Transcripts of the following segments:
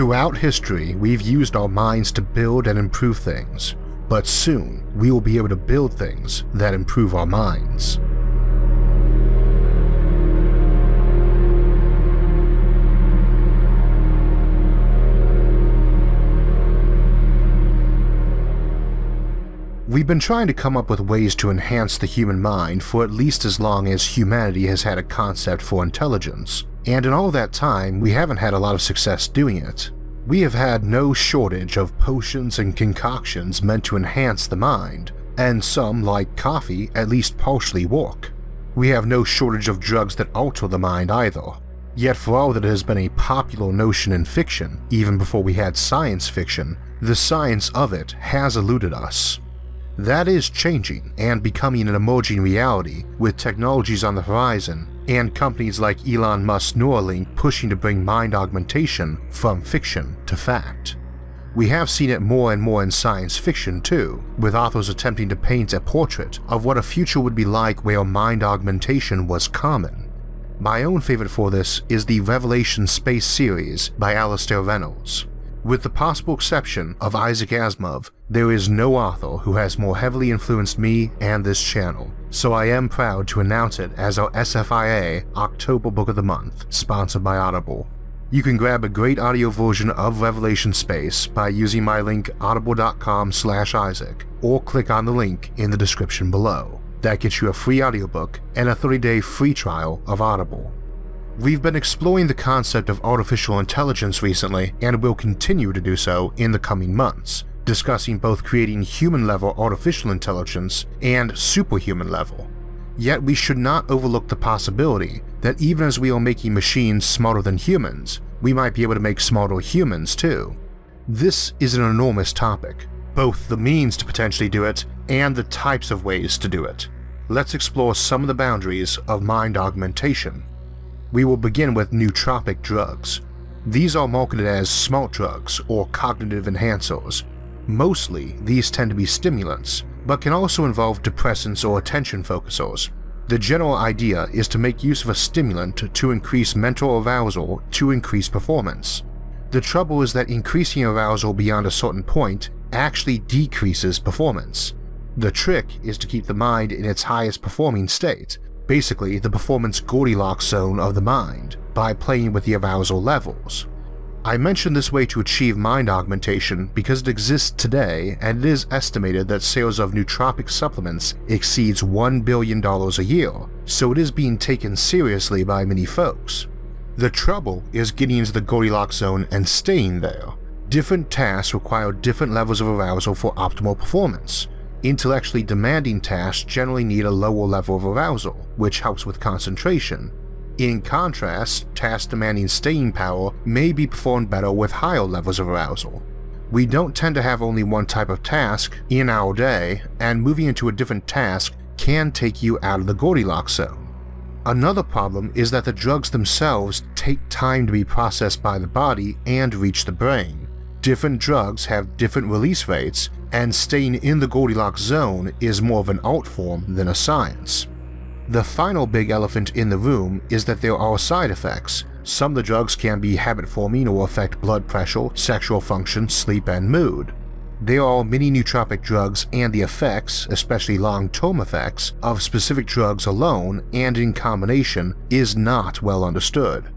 Throughout history, we've used our minds to build and improve things, but soon we will be able to build things that improve our minds. We've been trying to come up with ways to enhance the human mind for at least as long as humanity has had a concept for intelligence, and in all that time we haven't had a lot of success doing it. We have had no shortage of potions and concoctions meant to enhance the mind, and some, like coffee, at least partially work. We have no shortage of drugs that alter the mind either. Yet for all that it has been a popular notion in fiction, even before we had science fiction, the science of it has eluded us. That is changing and becoming an emerging reality with technologies on the horizon and companies like Elon Musk's Neuralink pushing to bring mind augmentation from fiction to fact. We have seen it more and more in science fiction too, with authors attempting to paint a portrait of what a future would be like where mind augmentation was common. My own favorite for this is the Revelation Space series by Alastair Reynolds. With the possible exception of Isaac Asimov, there is no author who has more heavily influenced me and this channel, so I am proud to announce it as our SFIA October Book of the Month, sponsored by Audible. You can grab a great audio version of Revelation Space by using my link audible.com/Isaac, or click on the link in the description below. That gets you a free audiobook and a 30-day free trial of Audible. We've been exploring the concept of artificial intelligence recently and will continue to do so in the coming months, discussing both creating human-level artificial intelligence and superhuman level. Yet we should not overlook the possibility that even as we are making machines smarter than humans, we might be able to make smarter humans too. This is an enormous topic, both the means to potentially do it and the types of ways to do it. Let's explore some of the boundaries of mind augmentation. We will begin with nootropic drugs. These are marketed as smart drugs or cognitive enhancers. Mostly, these tend to be stimulants, but can also involve depressants or attention focusers. The general idea is to make use of a stimulant to increase mental arousal to increase performance. The trouble is that increasing arousal beyond a certain point actually decreases performance. The trick is to keep the mind in its highest performing state, basically the performance Goldilocks zone of the mind, by playing with the arousal levels. I mention this way to achieve mind augmentation because it exists today, and it is estimated that sales of nootropic supplements exceeds $1 billion a year, so it is being taken seriously by many folks. The trouble is getting into the Goldilocks zone and staying there. Different tasks require different levels of arousal for optimal performance. Intellectually demanding tasks generally need a lower level of arousal, which helps with concentration. In contrast, tasks demanding staying power may be performed better with higher levels of arousal. We don't tend to have only one type of task in our day, and moving into a different task can take you out of the Goldilocks zone. Another problem is that the drugs themselves take time to be processed by the body and reach the brain. Different drugs have different release rates, and staying in the Goldilocks zone is more of an art form than a science. The final big elephant in the room is that there are side effects. Some of the drugs can be habit-forming or affect blood pressure, sexual function, sleep, and mood. There are many nootropic drugs, and the effects, especially long-term effects, of specific drugs alone and in combination is not well understood.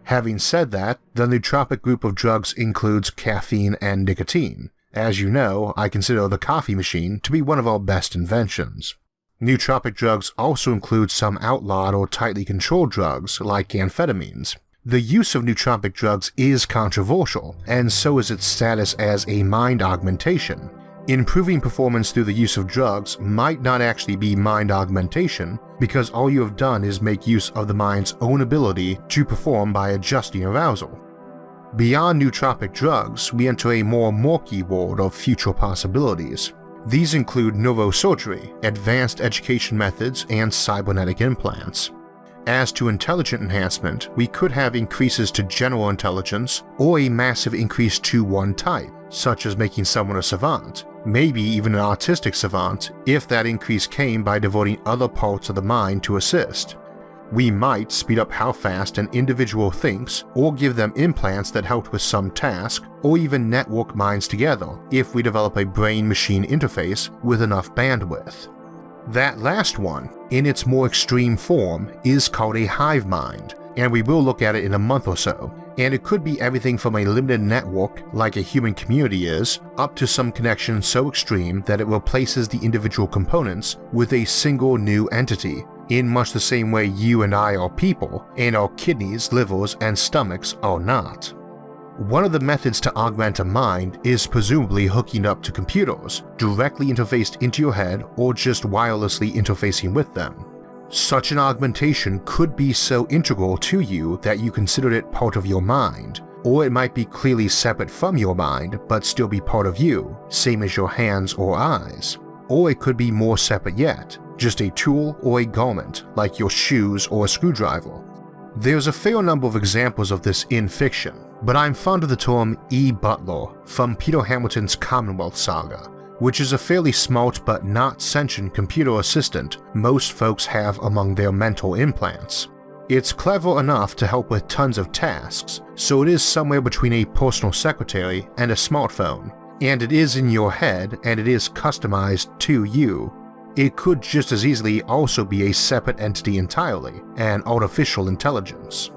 Having said that, the nootropic group of drugs includes caffeine and nicotine. As you know, I consider the coffee machine to be one of our best inventions. Nootropic drugs also include some outlawed or tightly controlled drugs like amphetamines. The use of nootropic drugs is controversial, and so is its status as a mind augmentation. Improving performance through the use of drugs might not actually be mind augmentation, because all you have done is make use of the mind's own ability to perform by adjusting arousal. Beyond nootropic drugs, we enter a more murky world of future possibilities. These include neurosurgery, advanced education methods, and cybernetic implants. As to intelligent enhancement, we could have increases to general intelligence or a massive increase to one type, such as making someone a savant, maybe even an autistic savant if that increase came by devoting other parts of the mind to assist. We might speed up how fast an individual thinks, or give them implants that help with some task, or even network minds together if we develop a brain-machine interface with enough bandwidth. That last one, in its more extreme form, is called a hive mind, and we will look at it in a month or so, and it could be everything from a limited network like a human community is, up to some connection so extreme that it replaces the individual components with a single new entity, in much the same way you and I are people, and our kidneys, livers, and stomachs are not. One of the methods to augment a mind is presumably hooking up to computers, directly interfaced into your head or just wirelessly interfacing with them. Such an augmentation could be so integral to you that you consider it part of your mind, or it might be clearly separate from your mind but still be part of you, same as your hands or eyes. Or it could be more separate yet, just a tool or a garment like your shoes or a screwdriver. There's a fair number of examples of this in fiction, but I'm fond of the term E-Butler from Peter Hamilton's Commonwealth saga, which is a fairly smart but not sentient computer assistant most folks have among their mental implants. It's clever enough to help with tons of tasks, so it is somewhere between a personal secretary and a smartphone, and it is in your head and it is customized to you. It could just as easily also be a separate entity entirely, an artificial intelligence.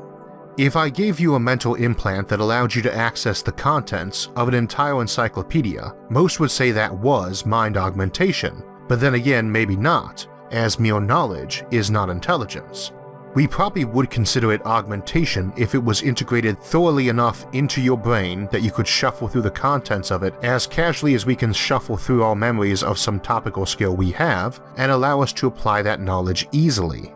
If I gave you a mental implant that allowed you to access the contents of an entire encyclopedia, most would say that was mind augmentation, but then again maybe not, as mere knowledge is not intelligence. We probably would consider it augmentation if it was integrated thoroughly enough into your brain that you could shuffle through the contents of it as casually as we can shuffle through our memories of some topic or skill we have, and allow us to apply that knowledge easily.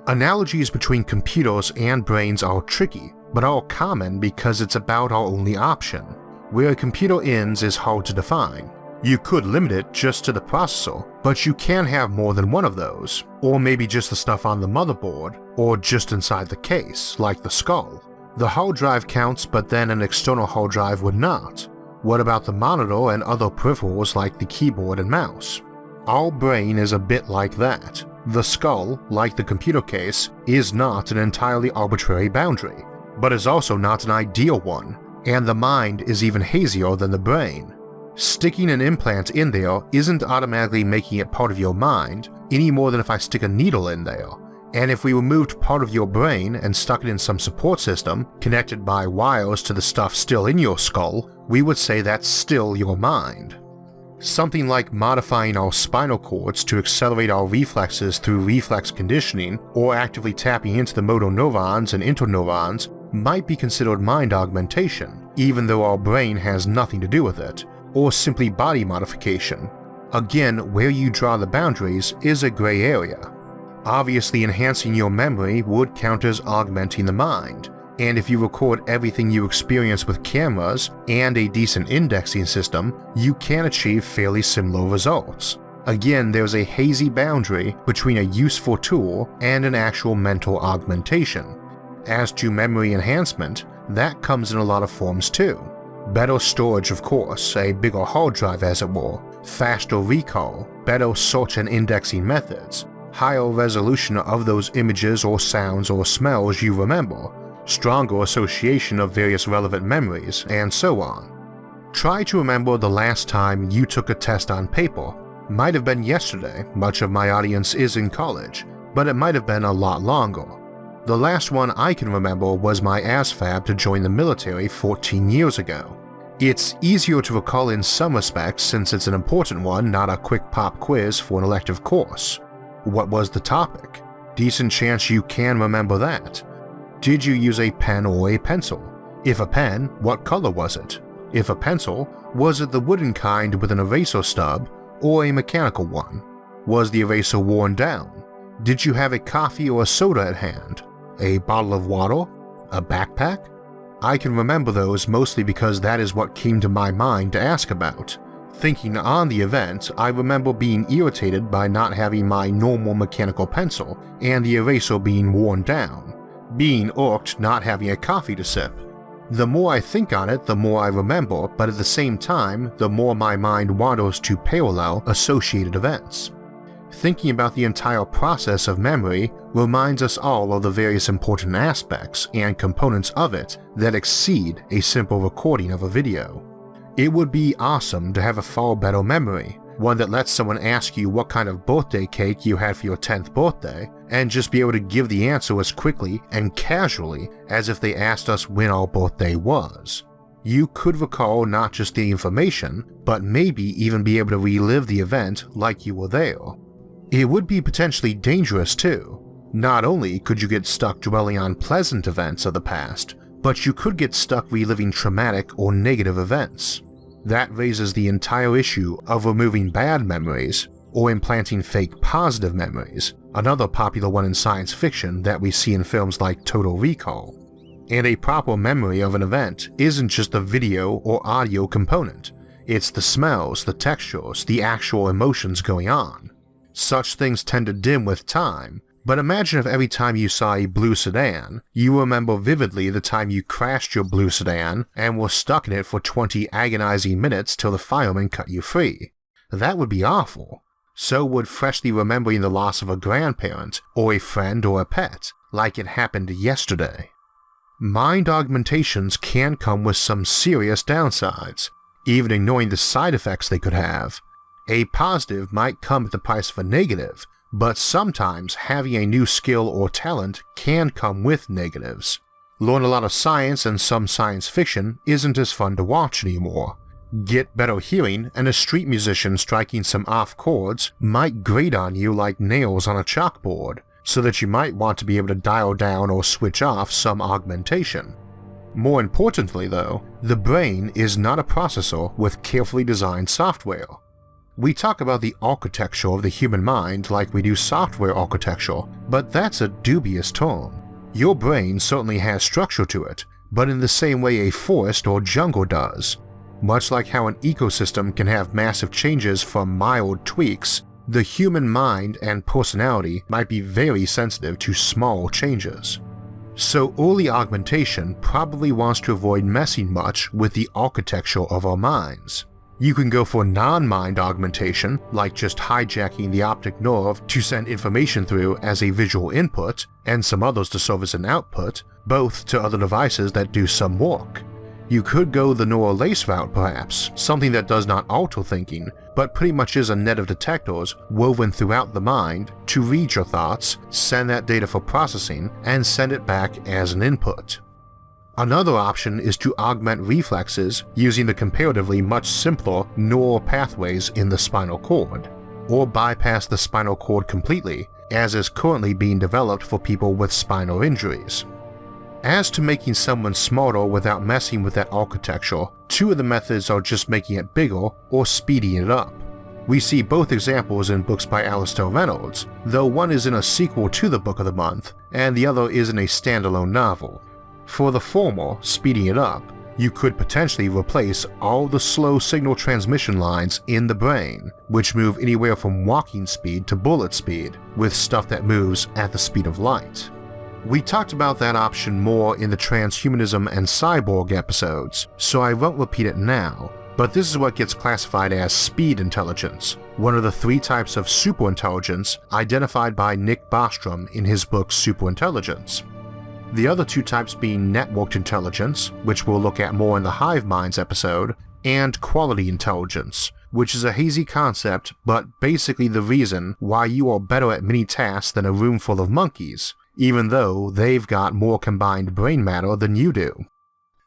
Analogies between computers and brains are tricky, but are common because it's about our only option. Where a computer ends is hard to define. You could limit it just to the processor, but you can have more than one of those, or maybe just the stuff on the motherboard, or just inside the case, like the skull. The hard drive counts, but then an external hard drive would not. What about the monitor and other peripherals like the keyboard and mouse? Our brain is a bit like that. The skull, like the computer case, is not an entirely arbitrary boundary, but is also not an ideal one, and the mind is even hazier than the brain. Sticking an implant in there isn't automatically making it part of your mind any more than if I stick a needle in there, and if we removed part of your brain and stuck it in some support system connected by wires to the stuff still in your skull, we would say that's still your mind. Something like modifying our spinal cords to accelerate our reflexes through reflex conditioning or actively tapping into the motor neurons and interneurons might be considered mind augmentation, even though our brain has nothing to do with it, or simply body modification. Again, where you draw the boundaries is a gray area. Obviously, enhancing your memory would count as augmenting the mind, and if you record everything you experience with cameras and a decent indexing system, you can achieve fairly similar results. Again, there's a hazy boundary between a useful tool and an actual mental augmentation. As to memory enhancement, that comes in a lot of forms too. Better storage, of course, a bigger hard drive as it were, faster recall, better search and indexing methods, higher resolution of those images or sounds or smells you remember, stronger association of various relevant memories, and so on. Try to remember the last time you took a test on paper. Might have been yesterday, much of my audience is in college, but it might have been a lot longer. The last one I can remember was my ASVAB to join the military 14 years ago. It's easier to recall in some respects since it's an important one, not a quick pop quiz for an elective course. What was the topic? Decent chance you can remember that. Did you use a pen or a pencil? If a pen, what color was it? If a pencil, was it the wooden kind with an eraser stub or a mechanical one? Was the eraser worn down? Did you have a coffee or a soda at hand? A bottle of water? A backpack? I can remember those mostly because that is what came to my mind to ask about. Thinking on the event, I remember being irritated by not having my normal mechanical pencil and the eraser being worn down. Being irked not having a coffee to sip. The more I think on it, the more I remember, but at the same time, the more my mind wanders to parallel associated events. Thinking about the entire process of memory reminds us all of the various important aspects and components of it that exceed a simple recording of a video. It would be awesome to have a far better memory, one that lets someone ask you what kind of birthday cake you had for your 10th birthday, and just be able to give the answer as quickly and casually as if they asked us when our birthday was. You could recall not just the information, but maybe even be able to relive the event like you were there. It would be potentially dangerous too. Not only could you get stuck dwelling on pleasant events of the past, but you could get stuck reliving traumatic or negative events. That raises the entire issue of removing bad memories or implanting fake positive memories, another popular one in science fiction that we see in films like Total Recall. And a proper memory of an event isn't just the video or audio component, it's the smells, the textures, the actual emotions going on. Such things tend to dim with time, but imagine if every time you saw a blue sedan, you remember vividly the time you crashed your blue sedan and were stuck in it for 20 agonizing minutes till the fireman cut you free. That would be awful. So would freshly remembering the loss of a grandparent, or a friend or a pet, like it happened yesterday. Mind augmentations can come with some serious downsides, even ignoring the side effects they could have. A positive might come at the price of a negative, but sometimes having a new skill or talent can come with negatives. Learn a lot of science and some science fiction isn't as fun to watch anymore. Get better hearing and a street musician striking some off chords might grate on you like nails on a chalkboard, so that you might want to be able to dial down or switch off some augmentation. More importantly though, the brain is not a processor with carefully designed software. We talk about the architecture of the human mind like we do software architecture, but that's a dubious term. Your brain certainly has structure to it, but in the same way a forest or jungle does. Much like how an ecosystem can have massive changes from mild tweaks, the human mind and personality might be very sensitive to small changes. So early augmentation probably wants to avoid messing much with the architecture of our minds. You can go for non-mind augmentation, like just hijacking the optic nerve to send information through as a visual input, and some others to serve as an output, both to other devices that do some work. You could go the neural lace route perhaps, something that does not alter thinking, but pretty much is a net of detectors woven throughout the mind to read your thoughts, send that data for processing, and send it back as an input. Another option is to augment reflexes using the comparatively much simpler neural pathways in the spinal cord, or bypass the spinal cord completely, as is currently being developed for people with spinal injuries. As to making someone smarter without messing with that architecture, two of the methods are just making it bigger or speeding it up. We see both examples in books by Alastair Reynolds, though one is in a sequel to the Book of the Month, and the other is in a standalone novel. For the former, speeding it up, you could potentially replace all the slow signal transmission lines in the brain, which move anywhere from walking speed to bullet speed, with stuff that moves at the speed of light. We talked about that option more in the transhumanism and cyborg episodes, so I won't repeat it now, but this is what gets classified as speed intelligence, one of the three types of superintelligence identified by Nick Bostrom in his book Superintelligence. The other two types being networked intelligence, which we'll look at more in the Hive Minds episode, and quality intelligence, which is a hazy concept but basically the reason why you are better at many tasks than a room full of monkeys, even though they've got more combined brain matter than you do.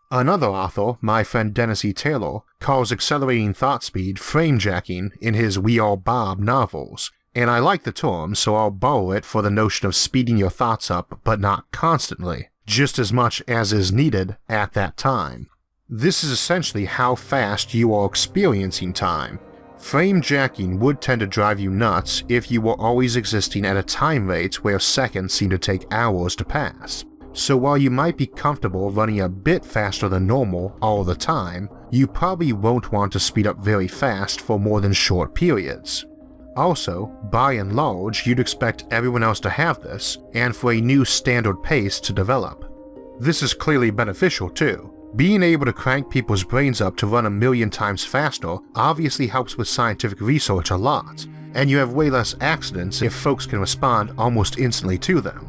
Another author, my friend Dennis E. Taylor, calls accelerating thought speed frame-jacking in his We Are Bob novels, and I like the term, so I'll borrow it for the notion of speeding your thoughts up but not constantly, just as much as is needed at that time. This is essentially how fast you are experiencing time. Frame jacking would tend to drive you nuts if you were always existing at a time rate where seconds seem to take hours to pass. So while you might be comfortable running a bit faster than normal all the time, you probably won't want to speed up very fast for more than short periods. Also, by and large, you'd expect everyone else to have this, and for a new standard pace to develop. This is clearly beneficial too. Being able to crank people's brains up to run 1,000,000 times faster obviously helps with scientific research a lot, and you have way less accidents if folks can respond almost instantly to them.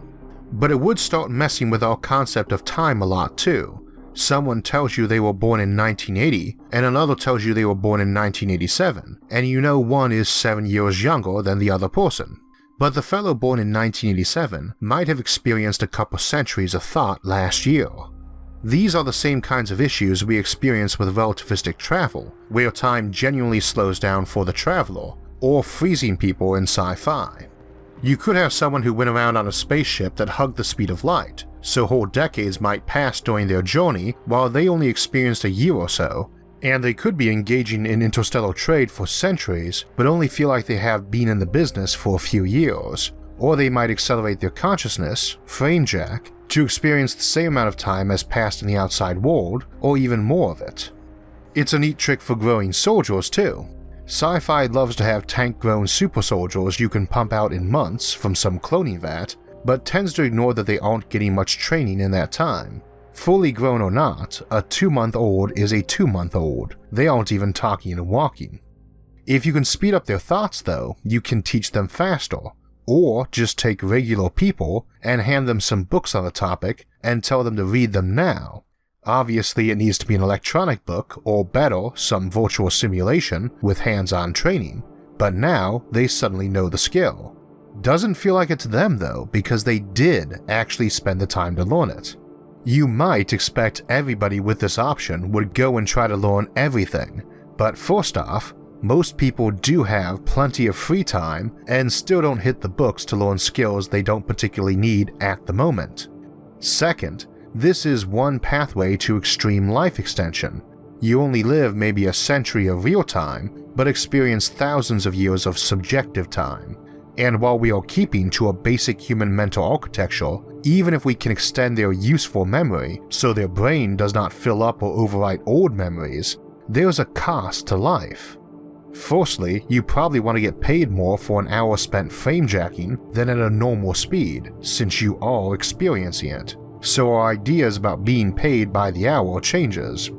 But it would start messing with our concept of time a lot too. Someone tells you they were born in 1980, and another tells you they were born in 1987, and you know one is 7 years younger than the other person. But the fellow born in 1987 might have experienced a couple centuries of thought last year. These are the same kinds of issues we experience with relativistic travel, where time genuinely slows down for the traveler, or freezing people in sci-fi. You could have someone who went around on a spaceship that hugged the speed of light, so whole decades might pass during their journey while they only experienced a year or so, and they could be engaging in interstellar trade for centuries but only feel like they have been in the business for a few years, or they might accelerate their consciousness, framejack, to experience the same amount of time as passed in the outside world, or even more of it. It's a neat trick for growing soldiers too. Sci-fi loves to have tank-grown super soldiers you can pump out in months from some cloning vat, but tends to ignore that they aren't getting much training in that time. Fully grown or not, a 2-month-old is a 2-month-old. They aren't even talking and walking. If you can speed up their thoughts though, you can teach them faster, or just take regular people and hand them some books on the topic and tell them to read them now. Obviously it needs to be an electronic book, or better, some virtual simulation with hands-on training, but now they suddenly know the skill. Doesn't feel like it to them though, because they did actually spend the time to learn it. You might expect everybody with this option would go and try to learn everything, but first off, most people do have plenty of free time and still don't hit the books to learn skills they don't particularly need at the moment. Second, this is one pathway to extreme life extension. You only live maybe a century of real time, but experience thousands of years of subjective time. And while we are keeping to a basic human mental architecture, even if we can extend their useful memory so their brain does not fill up or overwrite old memories, there's a cost to life. Firstly, you probably want to get paid more for an hour spent framejacking than at a normal speed, since you are experiencing it. So our ideas about being paid by the hour changes.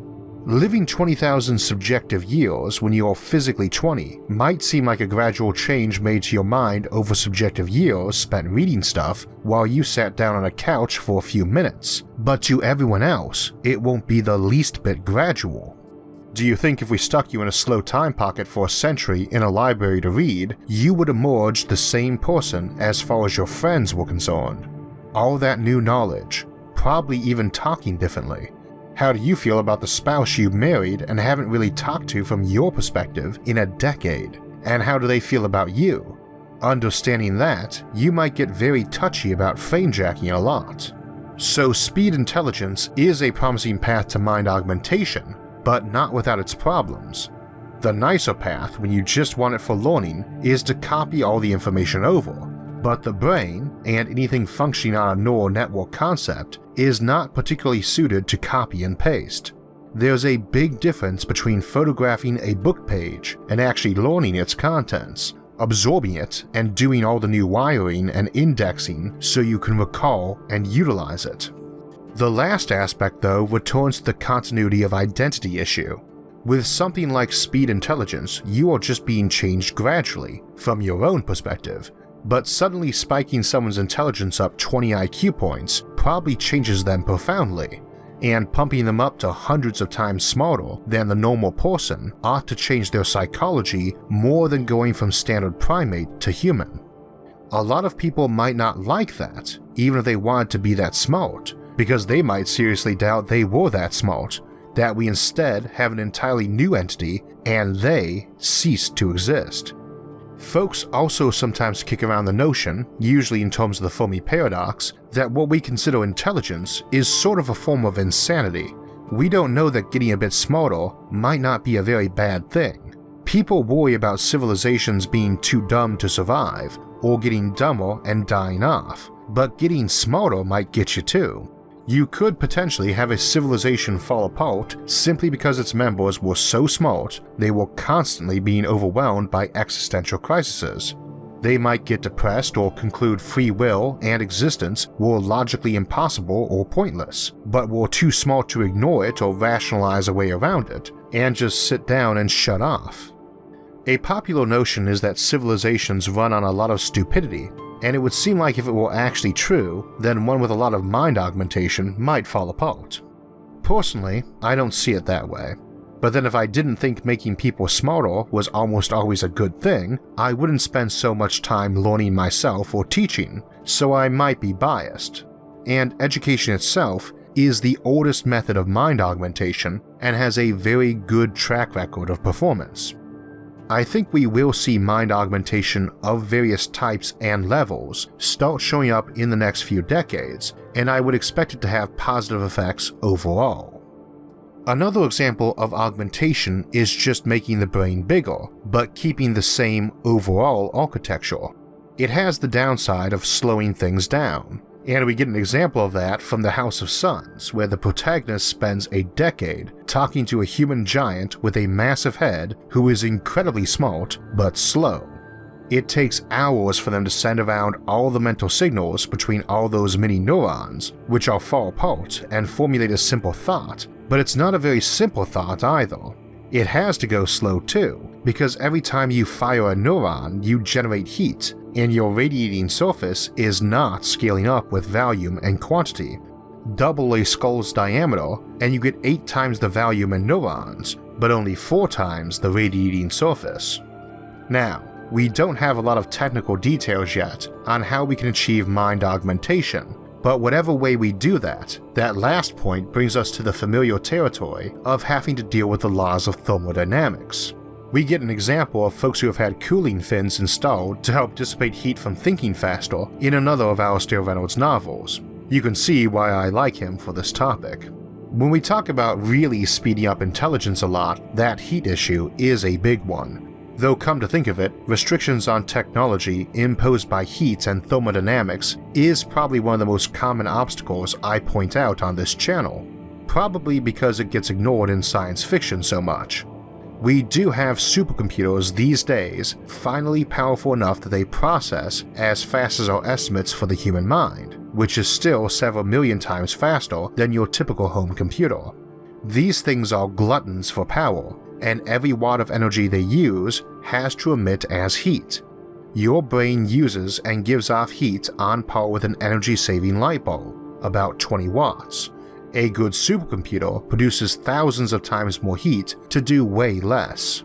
Living 20,000 subjective years when you are physically 20 might seem like a gradual change made to your mind over subjective years spent reading stuff while you sat down on a couch for a few minutes, but to everyone else, it won't be the least bit gradual. Do you think if we stuck you in a slow time pocket for a century in a library to read, you would emerge the same person as far as your friends were concerned? All that new knowledge, probably even talking differently. How do you feel about the spouse you married and haven't really talked to from your perspective in a decade? And how do they feel about you? Understanding that, you might get very touchy about framejacking a lot. So speed intelligence is a promising path to mind augmentation, but not without its problems. The nicer path, when you just want it for learning, is to copy all the information over, but the brain, and anything functioning on a neural network concept, is not particularly suited to copy and paste. There's a big difference between photographing a book page and actually learning its contents, absorbing it, and doing all the new wiring and indexing so you can recall and utilize it. The last aspect, though, returns to the continuity of identity issue. With something like speed intelligence, you are just being changed gradually, from your own perspective, but suddenly spiking someone's intelligence up 20 IQ points probably changes them profoundly, and pumping them up to hundreds of times smarter than the normal person ought to change their psychology more than going from standard primate to human. A lot of people might not like that, even if they wanted to be that smart, because they might seriously doubt they were that smart, that we instead have an entirely new entity and they cease to exist. Folks also sometimes kick around the notion, usually in terms of the Fermi paradox, that what we consider intelligence is sort of a form of insanity. We don't know that getting a bit smarter might not be a very bad thing. People worry about civilizations being too dumb to survive, or getting dumber and dying off, but getting smarter might get you too. You could potentially have a civilization fall apart simply because its members were so smart they were constantly being overwhelmed by existential crises. They might get depressed or conclude free will and existence were logically impossible or pointless, but were too small to ignore it or rationalize a way around it, and just sit down and shut off. A popular notion is that civilizations run on a lot of stupidity, and it would seem like if it were actually true, then one with a lot of mind augmentation might fall apart. Personally, I don't see it that way. But then if I didn't think making people smarter was almost always a good thing, I wouldn't spend so much time learning myself or teaching, so I might be biased. And education itself is the oldest method of mind augmentation and has a very good track record of performance. I think we will see mind augmentation of various types and levels start showing up in the next few decades, and I would expect it to have positive effects overall. Another example of augmentation is just making the brain bigger, but keeping the same overall architecture. It has the downside of slowing things down, and we get an example of that from the House of Suns, where the protagonist spends a decade talking to a human giant with a massive head who is incredibly smart but slow. It takes hours for them to send around all the mental signals between all those mini neurons, which are far apart, and formulate a simple thought, but it's not a very simple thought either. It has to go slow too, because every time you fire a neuron, you generate heat, and your radiating surface is not scaling up with volume and quantity. Double a skull's diameter, and you get 8 times the volume in neurons, but only 4 times the radiating surface. Now, we don't have a lot of technical details yet on how we can achieve mind augmentation, but whatever way we do that, that last point brings us to the familiar territory of having to deal with the laws of thermodynamics. We get an example of folks who have had cooling fins installed to help dissipate heat from thinking faster in another of Alastair Reynolds' novels. You can see why I like him for this topic. When we talk about really speeding up intelligence a lot, that heat issue is a big one. Though come to think of it, restrictions on technology imposed by heat and thermodynamics is probably one of the most common obstacles I point out on this channel, probably because it gets ignored in science fiction so much. We do have supercomputers these days finally powerful enough that they process as fast as our estimates for the human mind, which is still several million times faster than your typical home computer. These things are gluttons for power, and every watt of energy they use has to emit as heat. Your brain uses and gives off heat on par with an energy-saving light bulb, about 20 watts. A good supercomputer produces thousands of times more heat to do way less.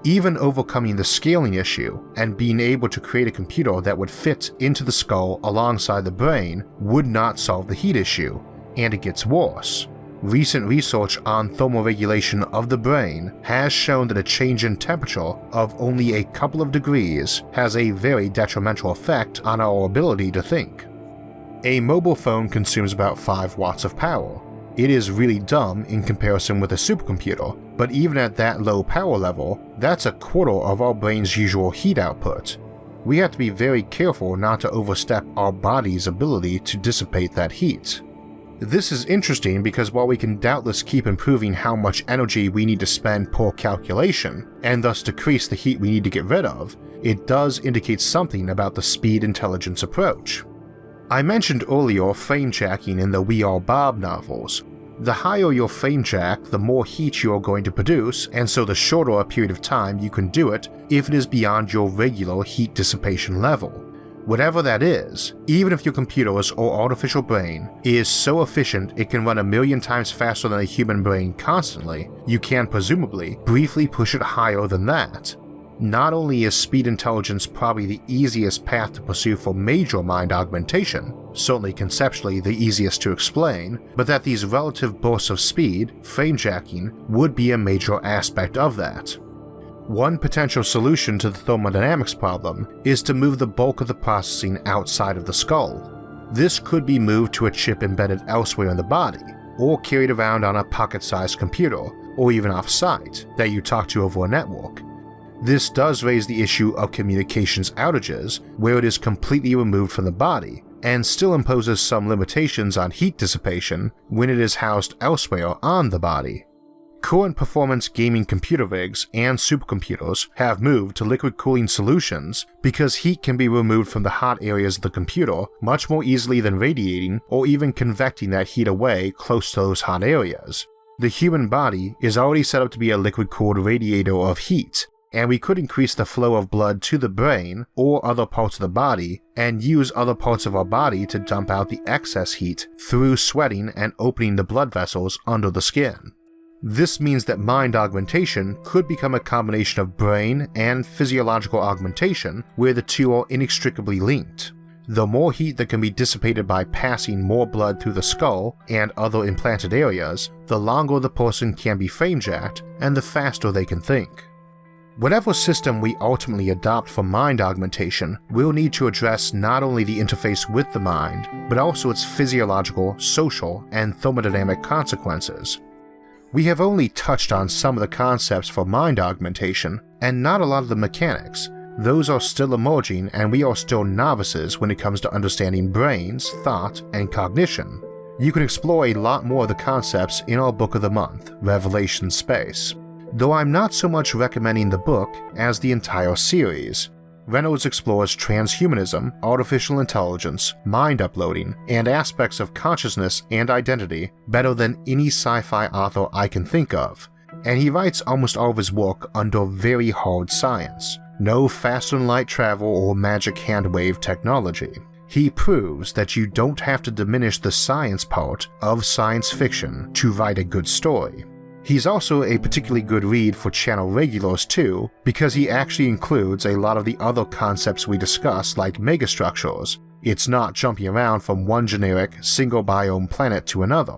Even overcoming the scaling issue and being able to create a computer that would fit into the skull alongside the brain would not solve the heat issue, and it gets worse. Recent research on thermoregulation of the brain has shown that a change in temperature of only a couple of degrees has a very detrimental effect on our ability to think. A mobile phone consumes about 5 watts of power. It is really dumb in comparison with a supercomputer, but even at that low power level, that's a quarter of our brain's usual heat output. We have to be very careful not to overstep our body's ability to dissipate that heat. This is interesting because while we can doubtless keep improving how much energy we need to spend per calculation, and thus decrease the heat we need to get rid of, it does indicate something about the speed intelligence approach. I mentioned earlier frame jacking in the We Are Bob novels. The higher your frame jack, the more heat you are going to produce, and so the shorter a period of time you can do it if it is beyond your regular heat dissipation level. Whatever that is, even if your computer's or artificial brain is so efficient it can run 1,000,000 times faster than a human brain constantly, you can presumably briefly push it higher than that. Not only is speed intelligence probably the easiest path to pursue for major mind augmentation, certainly conceptually the easiest to explain, but that these relative bursts of speed, frame jacking, would be a major aspect of that. One potential solution to the thermodynamics problem is to move the bulk of the processing outside of the skull. This could be moved to a chip embedded elsewhere in the body, or carried around on a pocket-sized computer, or even off-site, that you talk to over a network. This does raise the issue of communications outages, where it is completely removed from the body, and still imposes some limitations on heat dissipation when it is housed elsewhere on the body. Current performance gaming computer rigs and supercomputers have moved to liquid cooling solutions because heat can be removed from the hot areas of the computer much more easily than radiating or even convecting that heat away close to those hot areas. The human body is already set up to be a liquid-cooled radiator of heat, and we could increase the flow of blood to the brain or other parts of the body and use other parts of our body to dump out the excess heat through sweating and opening the blood vessels under the skin. This means that mind augmentation could become a combination of brain and physiological augmentation where the two are inextricably linked. The more heat that can be dissipated by passing more blood through the skull and other implanted areas, the longer the person can be frame-jacked and the faster they can think. Whatever system we ultimately adopt for mind augmentation will need to address not only the interface with the mind, but also its physiological, social, and thermodynamic consequences. We have only touched on some of the concepts for mind augmentation, and not a lot of the mechanics. Those are still emerging, and we are still novices when it comes to understanding brains, thought, and cognition. You can explore a lot more of the concepts in our book of the month, Revelation Space, though I'm not so much recommending the book as the entire series. Reynolds explores transhumanism, artificial intelligence, mind uploading, and aspects of consciousness and identity better than any sci-fi author I can think of, and he writes almost all of his work under very hard science. No faster-than-light travel or magic handwave technology. He proves that you don't have to diminish the science part of science fiction to write a good story. He's also a particularly good read for channel regulars too, because he actually includes a lot of the other concepts we discuss like megastructures. It's not jumping around from one generic, single biome planet to another.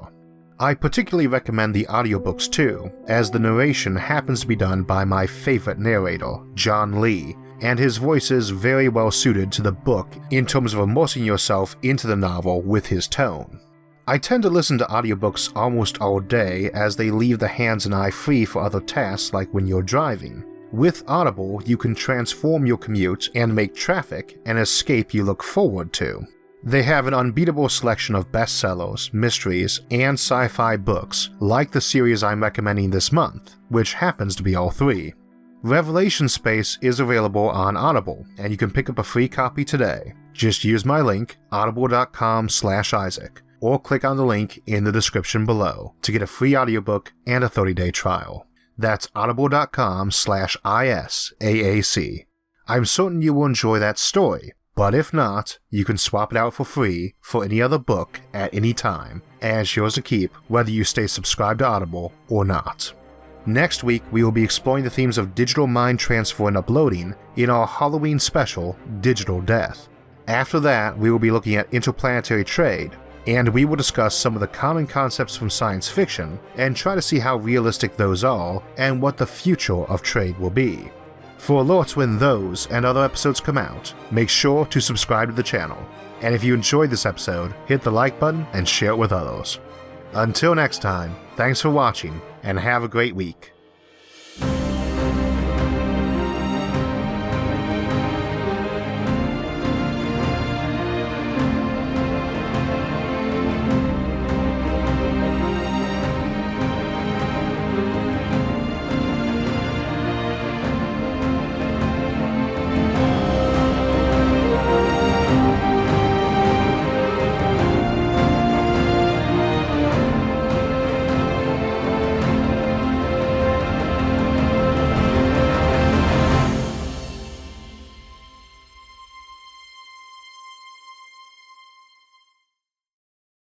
I particularly recommend the audiobooks too, as the narration happens to be done by my favorite narrator, John Lee, and his voice is very well suited to the book in terms of immersing yourself into the novel with his tone. I tend to listen to audiobooks almost all day as they leave the hands and eye free for other tasks like when you're driving. With Audible, you can transform your commute and make traffic an escape you look forward to. They have an unbeatable selection of bestsellers, mysteries, and sci-fi books, like the series I'm recommending this month, which happens to be all three. Revelation Space is available on Audible, and you can pick up a free copy today. Just use my link, audible.com/Isaac. or click on the link in the description below to get a free audiobook and a 30-day trial. That's audible.com/ISAAC. I'm certain you will enjoy that story, but if not, you can swap it out for free for any other book at any time, as yours to keep whether you stay subscribed to Audible or not. Next week, we will be exploring the themes of digital mind transfer and uploading in our Halloween special, Digital Death. After that, we will be looking at interplanetary trade, and we will discuss some of the common concepts from science fiction and try to see how realistic those are and what the future of trade will be. For alerts when those and other episodes come out, make sure to subscribe to the channel. And if you enjoyed this episode, hit the like button and share it with others. Until next time, thanks for watching and have a great week.